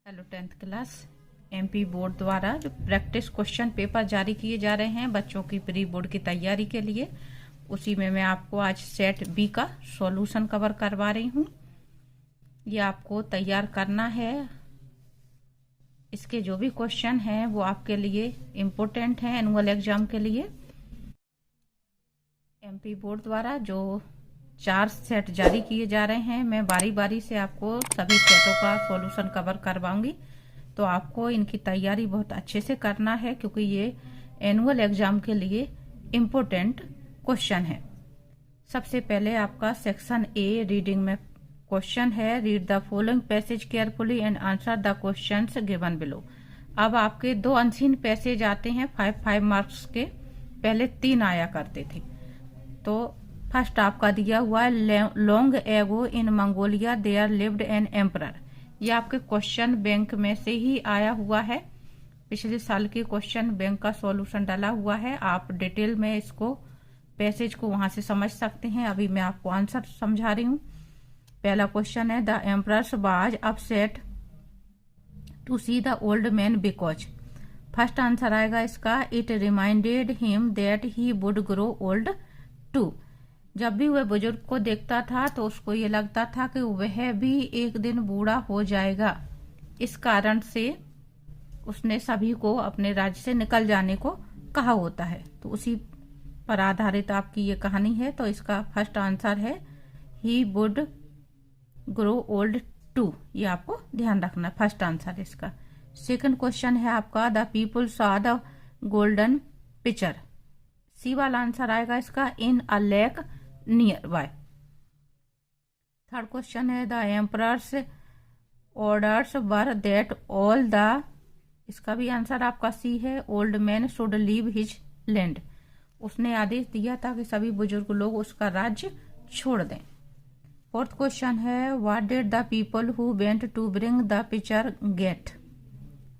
Hello 10th class. MP board द्वारा जो practice question paper जारी किए जा रहे हैं बच्चों की प्री बोर्ड की तैयारी के लिए, उसी में मैं आपको आज सेट बी का सॉल्यूशन कवर करवा रही हूँ। ये आपको तैयार करना है। इसके जो भी क्वेश्चन हैं वो आपके लिए इम्पोर्टेंट हैं एनुअल एग्जाम के लिए। एमपी बोर्ड द्वारा जो 4 सेट जारी किए जा रहे हैं, मैं बारी बारी से आपको सभी सेटों का सॉल्यूशन कवर करवाऊंगी। तो आपको इनकी तैयारी बहुत अच्छे से करना है क्योंकि ये एनुअल एग्जाम के लिए इम्पोर्टेंट क्वेश्चन है। सबसे पहले आपका सेक्शन ए रीडिंग में क्वेश्चन है, read the following passage carefully and answer the questions given below. अब आपके 2 अनसीन पैसेज आते हैं 5 मार्क्स के, पहले 3 आया करते थे। तो फर्स्ट आपका दिया हुआ है, long ago in Mongolia there lived an emperor. ये आपके क्वेश्चन बैंक में से ही आया हुआ है, पिछले साल के क्वेश्चन बैंक का सॉल्यूशन डाला हुआ है। आप डिटेल में इसको पैसेज को वहां से समझ सकते हैं। अभी मैं आपको आंसर समझा रही हूँ। पहला क्वेश्चन है, the emperor was upset to see the old man because. First answer आएगा इसका, it reminded him that he would grow old too. जब भी वह बुजुर्ग को देखता था तो उसको ये लगता था कि वह भी एक दिन बूढ़ा हो जाएगा। इस कारण से उसने सभी को अपने राज्य से निकल जाने को कहा होता है। तो उसी पर आधारित आपकी ये कहानी है। तो इसका फर्स्ट आंसर है, he would grow old too. ये आपको ध्यान रखना, फर्स्ट आंसर इसका। सेकंड क्वेश्चन है आपका, the people saw the golden picture. C वाला आंसर आएगा इसका, in a lake near by. Third question है, the emperor's orders were that all the, इसका भी आंसर आपका सी है, old man should leave his land. उसने आदेश दिया था कि सभी बुजुर्ग लोग उसका राज्य छोड़ दें। फोर्थ क्वेश्चन है, what did the people who went to bring the picture get.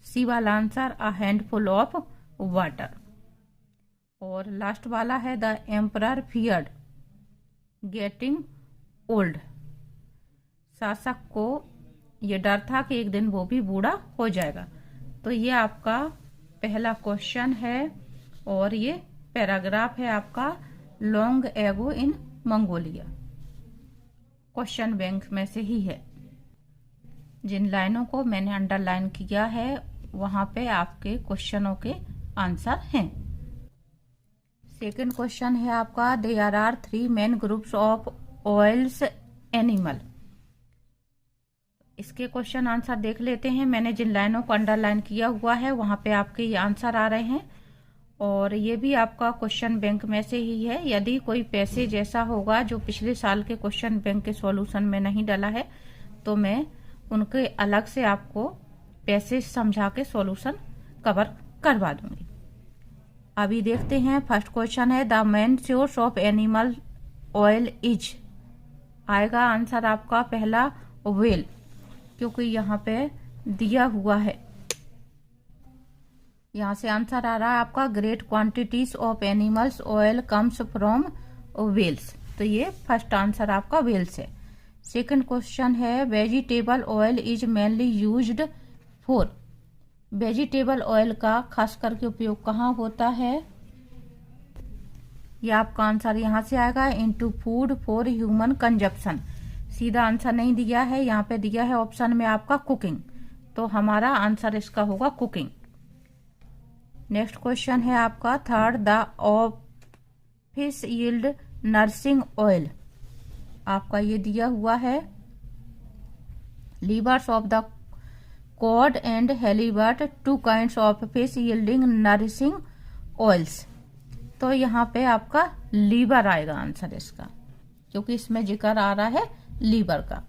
C वाला answer, a handful of water. और लास्ट वाला है, the emperor feared getting old. शासक को ये डर था कि एक दिन वो भी बूढ़ा हो जाएगा। तो ये आपका पहला क्वेश्चन है और ये पैराग्राफ है आपका, long ago in Mongolia. Question bank में से ही है। जिन लाइनों को मैंने अंडरलाइन किया है वहां पे आपके क्वेश्चनों के आंसर हैं। सेकेंड क्वेश्चन है आपका, there are 3 main groups of oils animal. इसके क्वेश्चन आंसर देख लेते हैं। मैंने जिन लाइनों को अंडरलाइन किया हुआ है वहां पे आपके ये आंसर आ रहे हैं और ये भी आपका क्वेश्चन बैंक में से ही है। यदि कोई पैसेज ऐसा होगा जो पिछले साल के क्वेश्चन बैंक के सॉल्यूशन में नहीं डाला है तो मैं उनके अलग से आपको पैसेज समझा के सॉल्यूशन कवर करवा दूंगी। अभी देखते हैं। फर्स्ट क्वेश्चन है, the main source of animal oil is. आएगा आंसर आपका पहला, व्हेल, क्योंकि यहाँ पे दिया हुआ है। यहाँ से आंसर आ रहा है आपका, great quantities of animals oil comes from whales. तो ये फर्स्ट आंसर आपका व्हेल्स है। सेकंड क्वेश्चन है, vegetable oil is mainly used for. Vegetable oil का खास करके उपयोग कहाँ होता है? ये आपका आंसर यहाँ से आएगा, into food for human consumption. सीधा आंसर नहीं दिया है, यहाँ पे दिया है ऑप्शन में आपका कुकिंग। तो हमारा आंसर इसका होगा कुकिंग। नेक्स्ट क्वेश्चन है आपका third, the office yield nursing oil. आपका ये दिया हुआ है, livers of the cod and halibut 2 kinds of fish yielding nourishing oils. तो यहाँ पे आपका लीवर आएगा आंसर इसका, क्योंकि इसमें जिक्र आ रहा है लीवर का।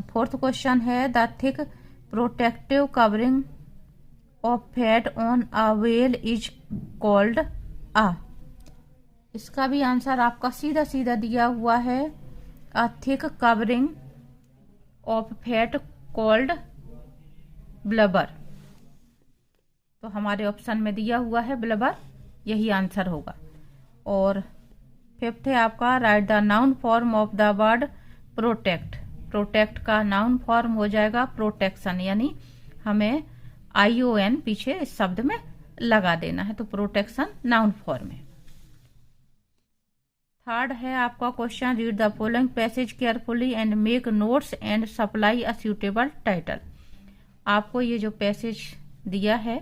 फोर्थ क्वेश्चन है, the thick protective covering of fat on a whale is called ah. इसका भी आंसर आपका सीधा सीधा दिया हुआ है, a thick covering of fat called blubber. तो हमारे ऑप्शन में दिया हुआ है ब्लबर, यही आंसर होगा। और फिफ्थ है आपका, right the noun form of the word protect. Protect का नाउन फॉर्म हो जाएगा प्रोटेक्शन, यानी हमें ION पीछे इस शब्द में लगा देना है, तो प्रोटेक्शन नाउन फॉर्म है। थर्ड है आपका question, read the following passage carefully and make notes and supply a suitable title. आपको ये जो पैसेज दिया है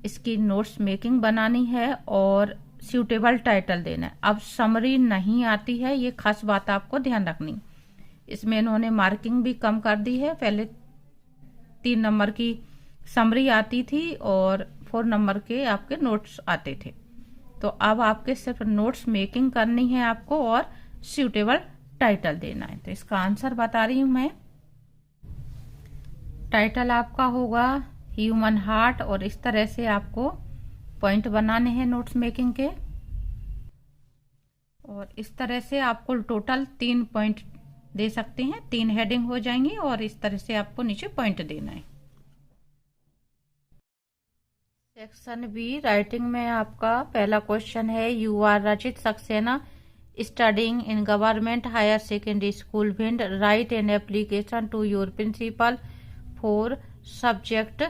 इसकी नोट्स मेकिंग बनानी है और सूटेबल टाइटल देना है। अब समरी नहीं आती है, ये खास बात आपको ध्यान रखनी। इसमें इन्होंने मार्किंग भी कम कर दी है, पहले 3 नंबर की समरी आती थी और 4 नंबर के आपके नोट्स आते थे। तो अब आपके सिर्फ नोट्स मेकिंग करनी है आपको और सूटेबल टाइटल देना है। तो इसका आंसर बता रही हूं मैं। टाइटल आपका होगा ह्यूमन हार्ट, और इस तरह से आपको पॉइंट बनाने हैं नोट्स मेकिंग के, और इस तरह से आपको टोटल 3 पॉइंट दे सकते हैं, 3 हेडिंग हो जाएंगी और इस तरह से आपको नीचे पॉइंट देना है। सेक्शन बी राइटिंग में आपका पहला क्वेश्चन है, you are Rachit Saxena studying in government higher secondary school Bhind, write an application to your principal for subject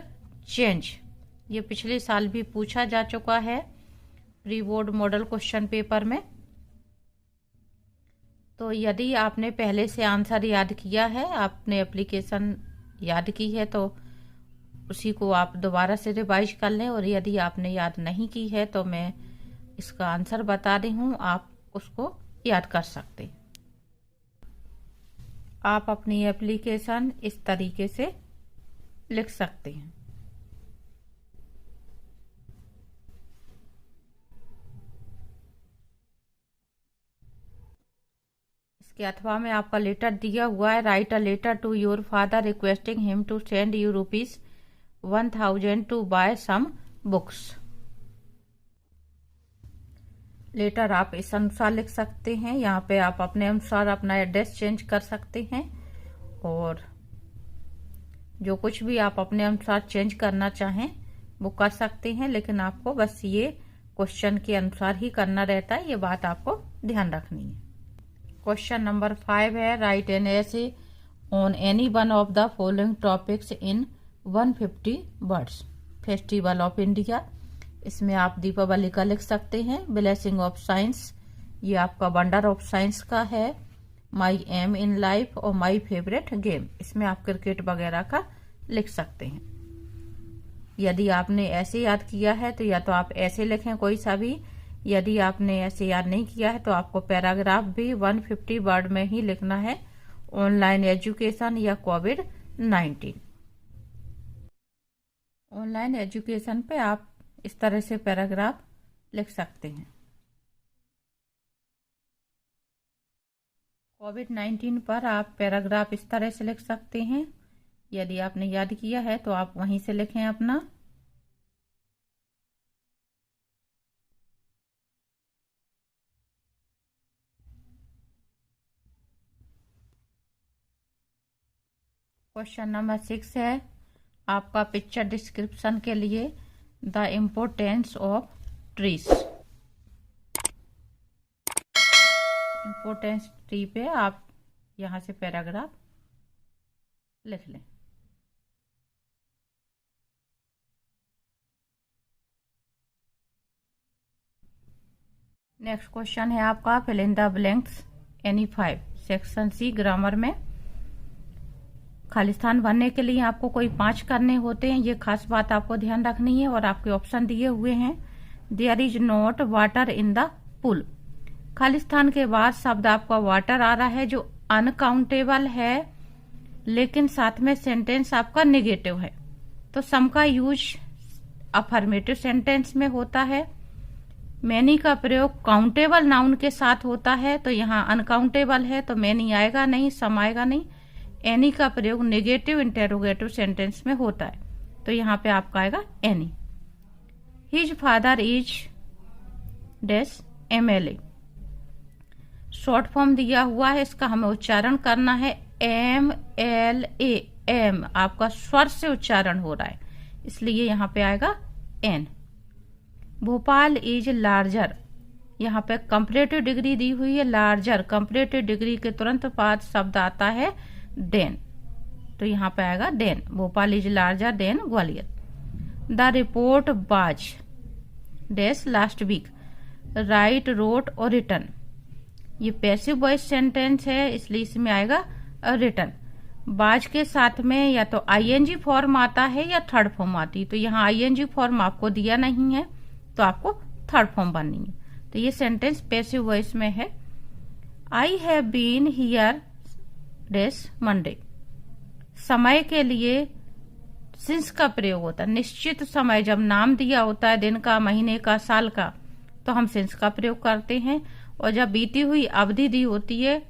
change. ये पिछले साल भी पूछा जा चुका है pre board model question paper में। तो यदि आपने पहले से आंसर याद किया है, आपने एप्लीकेशन याद की है, तो उसी को आप दोबारा से रिवाइज कर लें, और यदि आपने याद नहीं की है तो मैं इसका आंसर बता रही हूँ, आप उसको याद कर सकते। आप अपनी एप्लीकेशन इस तरीके से लिख सकते हैं। इसके अथवा में आपका लेटर दिया हुआ है, write a letter to your father requesting him to send you ₹1000 to buy some books. Letter आप इस अनुसार लिख सकते हैं, यहाँ पे आप अपने अनुसार अपना एड्रेस चेंज कर सकते हैं, और जो कुछ भी आप अपने अनुसार चेंज करना चाहें वो कर सकते हैं, लेकिन आपको बस ये क्वेश्चन के अनुसार ही करना रहता है, ये बात आपको ध्यान रखनी है। क्वेश्चन नंबर 5 है, right an essay on any one of the following topics in 150 words. Festival of India, इसमें आप दीपावली का लिख सकते हैं। ब्लेसिंग ऑफ साइंस, ये आपका वंडर ऑफ साइंस का है। माई एम इन लाइफ और माई फेवरेट गेम, इसमें आप क्रिकेट वगैरह का लिख सकते हैं। यदि आपने ऐसे याद किया है तो या तो आप ऐसे लिखें कोई सा भी, यदि आपने ऐसे याद नहीं किया है तो आपको पैराग्राफ भी 150 वर्ड में ही लिखना है। ऑनलाइन एजुकेशन या कोविड-19। ऑनलाइन एजुकेशन पे आप इस तरह से पैराग्राफ लिख सकते हैं। कोविड-19 पर आप पैराग्राफ इस तरह से लिख सकते हैं। यदि आपने याद किया है तो आप वहीं से लिखें अपना। क्वेश्चन नंबर 6 है आपका पिक्चर डिस्क्रिप्शन के लिए, the importance of trees. Importance tree पे आप यहां से पैराग्राफ लिख लें। नेक्स्ट क्वेश्चन है आपका, fill in the blanks any 5। Section C grammar में खालिस्तान भरने के लिए आपको कोई 5 करने होते हैं, ये खास बात आपको ध्यान रखनी है। और आपके ऑप्शन दिए हुए हैं, there is not water in the pool. Khalistan के बाद शब्द आपका वाटर आ रहा है जो अनकाउंटेबल है, लेकिन साथ में सेंटेंस आपका नेगेटिव है, तो सम का यूज अफर्मेटिव सेंटेंस में होता है। मैनी का प्रयोग काउंटेबल नाउन के साथ होता है, तो यहाँ अनकाउंटेबल है तो मैनी आएगा नहीं, सम आएगा नहीं। एनी का प्रयोग नेगेटिव इंटेरोगेटिव सेंटेंस में होता है, तो यहाँ पे आपका आएगा any. His father is dash MLA। Short form दिया हुआ है, इसका हमें उच्चारण करना है MLA। एम आपका स्वर से उच्चारण हो रहा है, इसलिए यहाँ पे आएगा N। भोपाल इज लार्जर, यहाँ पे कंपैरेटिव डिग्री दी हुई है लार्जर। कंपैरेटिव डिग्री के तुरंत बाद शब्द आता है देन, तो यहाँ पे आएगा then. Bhopal is larger than Gwalior. The report was dash last week, right, wrote और रिटर्न। ये पैसिव वॉइस सेंटेंस है, इसलिए इसमें आएगा रिटर्न। बाज के साथ में या तो आईएनजी फॉर्म आता है या थर्ड फॉर्म आती है, तो यहाँ आईएनजी फॉर्म आपको दिया नहीं है, तो आपको थर्ड फॉर्म बननी है। तो ये सेंटेंस पैसिव वॉइस में है। I have been here dash Monday. समय के लिए सिंस का प्रयोग होता है। निश्चित समय, जब नाम दिया होता है दिन का, महीने का, साल का, तो हम सिंस का प्रयोग करते हैं। और जब बीती हुई अवधि दी होती है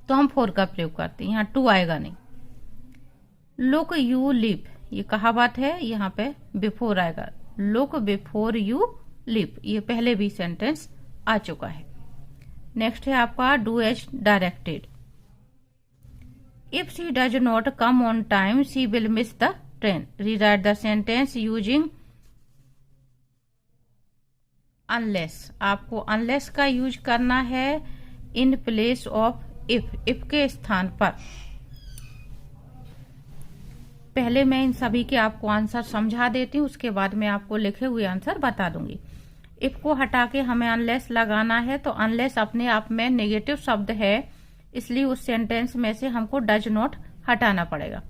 तो हम फॉर का प्रयोग करते हैं, यहाँ टू आएगा नहीं। लुक यू लिव, ये कहावत है, यहाँ पे बिफोर आएगा। लुक बिफोर यू लिव, ये पहले भी सेंटेंस आ चुका है। नेक्स्ट है आपका do as directed. If she does not come on time she will miss the train. Rewrite the sentence using unless. आपको अनलेस का यूज करना है इन प्लेस ऑफ इफ के स्थान पर। पहले मैं इन सभी के आपको आंसर समझा देती हूँ, उसके बाद मैं आपको लिखे हुए आंसर बता दूंगी। इफ को हटा के हमें अनलेस लगाना है, तो अनलेस अपने आप में नेगेटिव शब्द है, इसलिए उस सेंटेंस में से हमको डज नॉट हटाना पड़ेगा।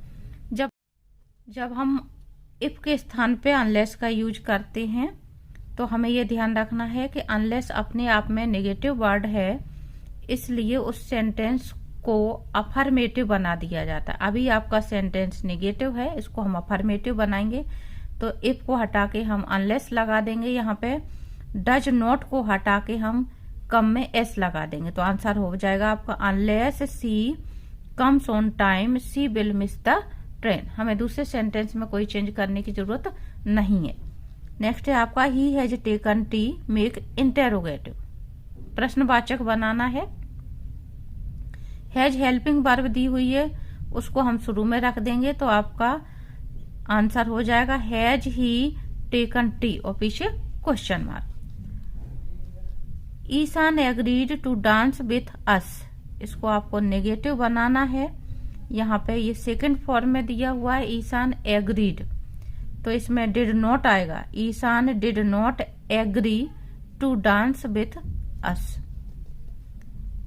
जब हम इफ के स्थान पे अनलेस का यूज करते हैं तो हमें यह ध्यान रखना है कि अनलेस अपने आप में नेगेटिव वर्ड है, इसलिए उस सेंटेंस को अफर्मेटिव बना दिया जाता है। अभी आपका सेंटेंस नेगेटिव है, इसको हम अफर्मेटिव बनाएंगे, तो इफ को हटा के हम अनलेस लगा देंगे। यहाँ पे डज नॉट को हटा के हम कम में एस लगा देंगे, तो आंसर हो जाएगा आपका unless she comes on time she will miss the train. हमें दूसरे सेंटेंस में कोई चेंज करने की जरूरत नहीं है। नेक्स्ट है आपका he has taken T make interrogative. प्रश्नवाचक बनाना है। हैज हेल्पिंग वर्ब दी हुई है, उसको हम शुरू में रख देंगे, तो आपका आंसर हो जाएगा हैज ही टेकन टी और पीछे question mark. Ishaan agreed to dance with us, इसको आपको नेगेटिव बनाना है। यहाँ पे ये सेकंड फॉर्म में दिया हुआ है ईशान एग्रीड, तो इसमें डिड नॉट आएगा। Ishan did not agree to dance with us.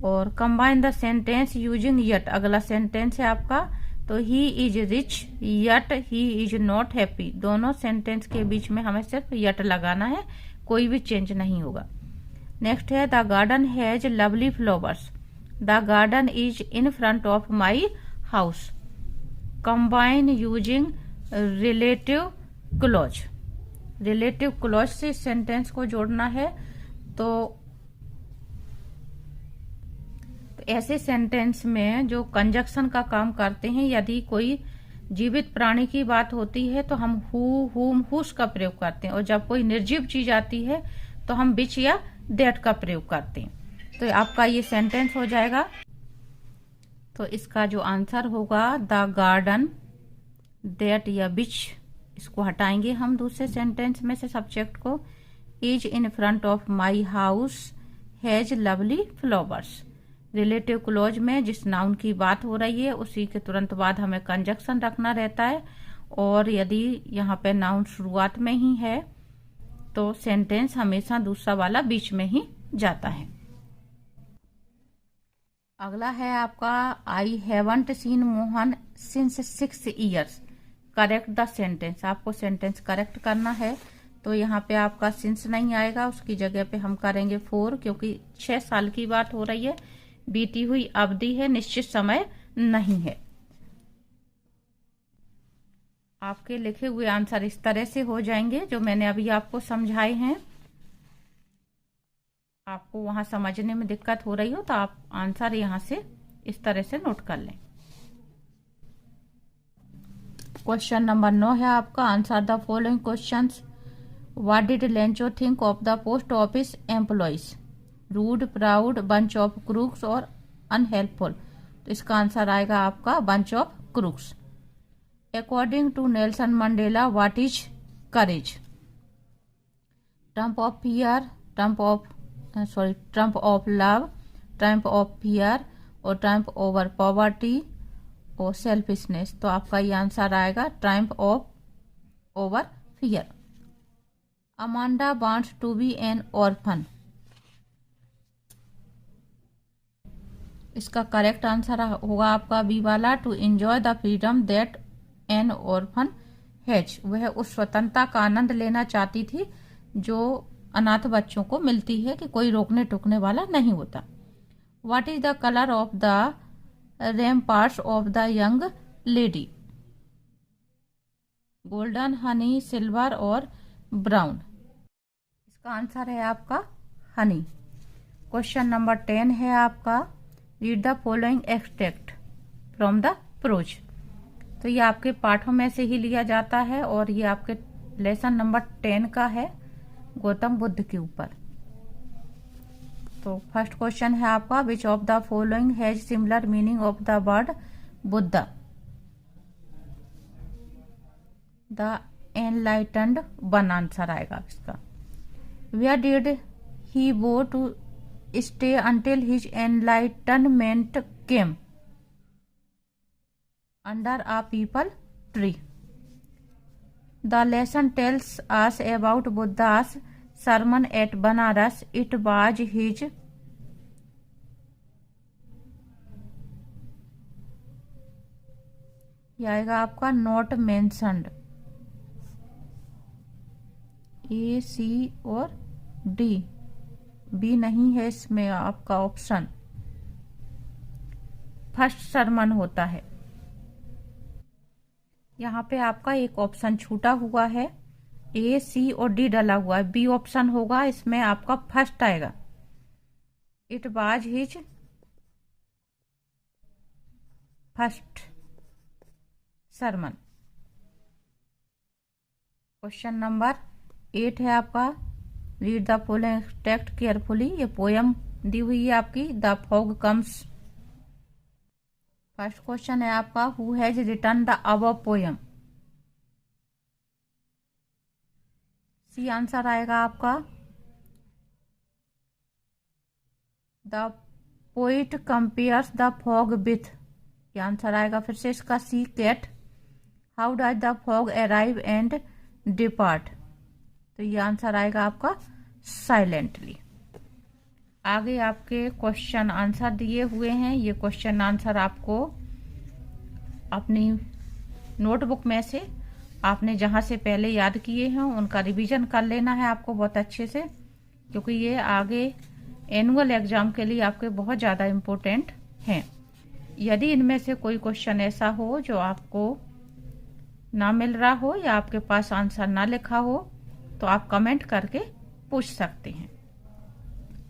और combine the sentence using yet, अगला सेंटेंस है आपका, तो he is rich yet he is not happy. दोनों सेंटेंस के बीच में हमें सिर्फ यट लगाना है, कोई भी चेंज नहीं होगा। नेक्स्ट है the garden has lovely flowers, the garden is in front of my house. Combine using relative clause. Relative clause से सेंटेंस को जोड़ना है, तो ऐसे सेंटेंस में जो कंजक्शन का काम करते हैं, यदि कोई जीवित प्राणी की बात होती है तो हम हु, हुम, हुस का प्रयोग करते हैं, और जब कोई निर्जीव चीज आती है तो हम विच या दैट का प्रयोग करते हैं। तो आपका ये सेंटेंस हो जाएगा। तो इसका जो आंसर होगा द गार्डन, दैट या विच, इसको हटाएंगे हम दूसरे सेंटेंस में से सब्जेक्ट को। Is in front of my house has lovely flowers. Relative clause में जिस नाउन की बात हो रही है उसी के तुरंत बाद हमें कंजक्शन रखना रहता है, और यदि यहाँ पे नाउन शुरुआत में ही है तो सेंटेंस हमेशा दूसरा वाला बीच में ही जाता है। अगला है आपका I haven't seen Mohan since 6 years। Correct the sentence, आपको सेंटेंस करेक्ट करना है, तो यहाँ पे आपका सिंस नहीं आएगा, उसकी जगह पे हम करेंगे 4, क्योंकि 6 साल की बात हो रही है, बीती हुई अवधि है, निश्चित समय नहीं है। आपके लिखे हुए आंसर इस तरह से हो जाएंगे जो मैंने अभी आपको समझाए हैं। आपको वहां समझने में दिक्कत हो रही हो तो आप आंसर यहां से इस तरह से नोट कर लें। क्वेश्चन नंबर 9 है आपका, answer the following questions. What did Lencho think of the post office employees? Rude, proud, bunch of crooks और अनहेल्पफुल। तो इसका आंसर आएगा आपका bunch of crooks. According to Nelson Mandela what is courage? Trump of fear, trump of love, trump of fear और trump over poverty, और selfishness, तो आपका ये आंसर आएगा triumph of over fear. Amanda wants to be an orphan, इसका correct answer होगा आपका B वाला, to enjoy the freedom that an orphan has. वह उस स्वतंत्रता का आनंद लेना चाहती थी जो अनाथ बच्चों को मिलती है, कि कोई रोकने टोकने वाला नहीं होता। What is the colour of the ramparts of the young lady? Golden, honey, silver और ब्राउन। इसका आंसर है आपका हनी। क्वेश्चन नंबर 10 है आपका, read the following extract from the prose. तो ये आपके पाठों में से ही लिया जाता है और ये आपके लेसन नंबर 10 का है, गौतम बुद्ध के ऊपर। तो फर्स्ट क्वेश्चन है आपका, which of the following has similar meaning of the word Buddha? The enlightened one answer आएगा इसका। Where did he go to stay until his enlightenment came? Under a peepal tree. The lesson tells us about Buddha's sermon at Banaras. It was his यह आएगा आपका not mentioned, ए सी और D, B नहीं है इसमें आपका ऑप्शन। फर्स्ट सरमन होता है, यहाँ पे आपका एक ऑप्शन छूटा हुआ है, ए सी और डी डला हुआ है, बी ऑप्शन होगा, इसमें आपका फर्स्ट आएगा। It was his first sermon. Question number 8 है आपका, read the following text carefully. ये पोयम दी हुई है आपकी, the fog comes. First question है आपका, who has written the above poem? C answer आएगा आपका। The poet compares the fog with, ये आंसर आएगा फिर से इसका C, cat. How does the fog arrive and depart? तो ये आंसर आएगा आपका साइलेंटली। आगे आपके क्वेश्चन आंसर दिए हुए हैं, ये क्वेश्चन आंसर आपको अपनी नोटबुक में से आपने जहां से पहले याद किए हैं उनका रिवीजन कर लेना है आपको बहुत अच्छे से, क्योंकि ये आगे एनुअल एग्जाम के लिए आपके बहुत ज़्यादा इम्पोर्टेंट हैं। यदि इनमें से कोई क्वेश्चन ऐसा हो जो आपको ना मिल रहा हो या आपके पास आंसर ना लिखा हो, तो आप कमेंट करके पूछ सकते हैं।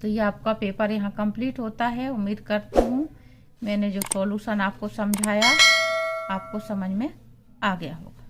तो ये आपका पेपर यहाँ कंप्लीट होता है। उम्मीद करती हूँ मैंने जो सॉल्यूशन आपको समझाया आपको समझ में आ गया होगा।